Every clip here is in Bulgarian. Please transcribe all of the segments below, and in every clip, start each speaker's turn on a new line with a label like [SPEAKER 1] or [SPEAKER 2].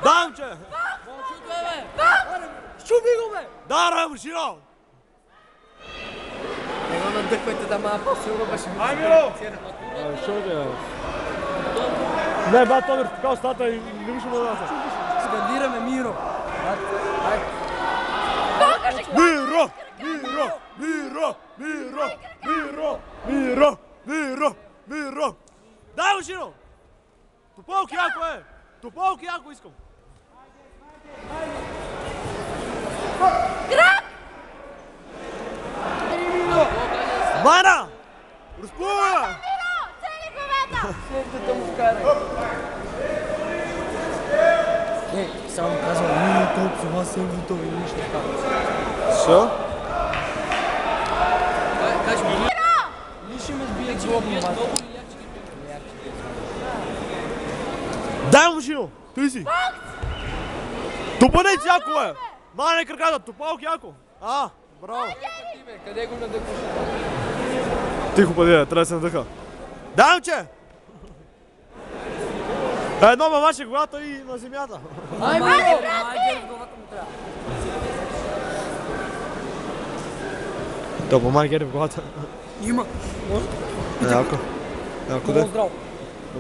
[SPEAKER 1] Дамче!
[SPEAKER 2] Момчето бе! Щуби го бе!
[SPEAKER 1] Дара, Мушино!
[SPEAKER 2] Не го надъхвайте да ма по-силно беше.
[SPEAKER 1] Ай, Миро! Що бе? Не, брат, Тодор, така остата и не виждам да се.
[SPEAKER 2] Скандираме Миро!
[SPEAKER 1] Миро! Миро! Миро! Миро! Миро! Миро! Миро! Миро! Дай, Мушино! Тополки яко е! Тополки яко искам!
[SPEAKER 3] Граб!
[SPEAKER 1] Мана! Разплува!
[SPEAKER 3] Миро! Цели главата!
[SPEAKER 2] Следвата му вкарай. Само казвам, Миро толкова вас е готови и нищо става.
[SPEAKER 1] Що?
[SPEAKER 2] Кажи ми, лиши ме сбият злобно вас.
[SPEAKER 1] Дай, Мушино! Той си! Тупанец яко е! Мане краката, тупалки яко! Браво!
[SPEAKER 2] Къде го надъхваш?
[SPEAKER 1] Тихо пади, трябва да се надъха. Дамче! Едно мамаше главата и на земята.
[SPEAKER 2] Ай, Миро! Майгер в главата му трябва.
[SPEAKER 1] То помага Гери в главата.
[SPEAKER 2] Има.
[SPEAKER 1] Яко. Яко да.
[SPEAKER 2] Здраво.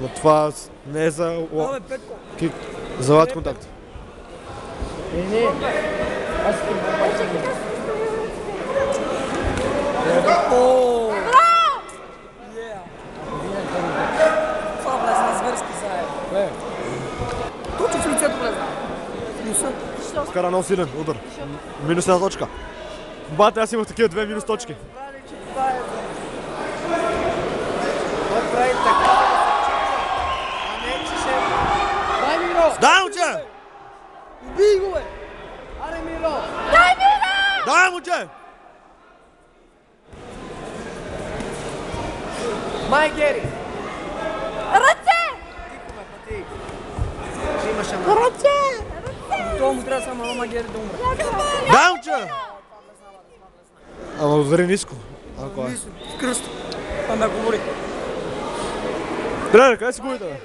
[SPEAKER 1] Но това не е за
[SPEAKER 2] Абе, Петко.
[SPEAKER 1] кик. За лад контакт.
[SPEAKER 2] Не. Аз искам да бача. Ооо!
[SPEAKER 3] Браво!
[SPEAKER 2] Това влезна зверски заедно. Точно в лицето влезна. Носа.
[SPEAKER 1] Вкара много силен удар. Минус една точка. Бате, аз имах такива две минус точки.
[SPEAKER 2] Брали, че това е. Той прави така. А не, че ще... Дай, Миро!
[SPEAKER 1] Дамче!
[SPEAKER 2] Убий го, бе! Аре, Миро!
[SPEAKER 3] Дай, Миро!
[SPEAKER 1] Дай, момче!
[SPEAKER 2] Май, Гери!
[SPEAKER 3] Ръце!
[SPEAKER 2] Тихо, ме, пъти. Ще има шамар.
[SPEAKER 3] Ръце!
[SPEAKER 2] Това му трябва само Май, Гери да умре.
[SPEAKER 1] Дамче! Ама удари ниско. Ако е.
[SPEAKER 2] Мисля, в кръста. Това ме говори.
[SPEAKER 1] Тренер, къде си губите, бе?